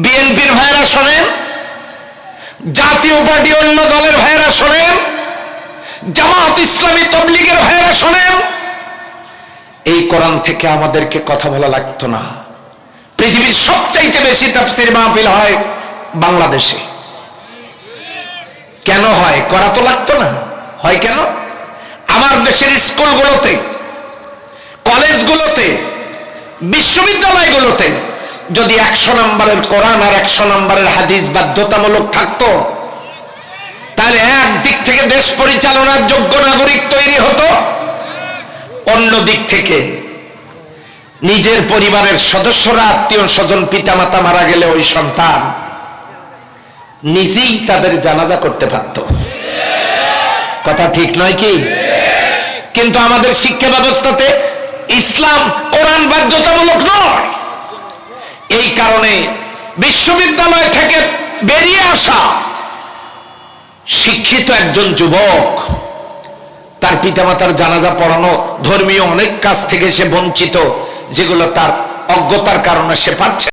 বিএনপির ভাইরা শোনেন, জাতীয় পার্টি অন্য দলের ভাইরা শোনেন, জামাত ইসলামী তাবলীগের ভাইরা শোনেন, এই কোরআন থেকে আমাদেরকে কথা বলা লাগতো না। পৃথিবীর সবচাইতে বেশি তাফসীর মাহফিল হয় বাংলাদেশে। কেন হয়? করা তো লাগতো না। হয় কেন? আমার দেশের স্কুলগুলোতে, কলেজগুলোতে, বিশ্ববিদ্যালয়গুলোতে যদি 100 নম্বরের কোরআন আর 100 নম্বরের হাদিস বাধ্যতামূলক থাকতো, তাহলে একদিক থেকে দেশ পরিচালনার যোগ্য নাগরিক তৈরি হতো, অন্য দিক থেকে নিজের পরিবারের সদস্যরা, আত্মীয় স্বজন, পিতামাতা মারা গেলে ওই সন্তান নিজেই তাদের জানাজা করতে পারত। কথা ঠিক নয় কি? কিন্তু আমাদের শিক্ষা ব্যবস্থাতে ইসলাম, কোরআন বাধ্যতামূলক নয়। এই কারণে বিশ্ববিদ্যালয় থেকে বেরিয়ে আসা শিক্ষিত একজন যুবক তার পিতামাতার জানাজা পড়ানো, ধর্মীয় অনেক কাজ থেকে সে বঞ্চিত, যেগুলো তার অজ্ঞতার কারণে সে পাচ্ছে।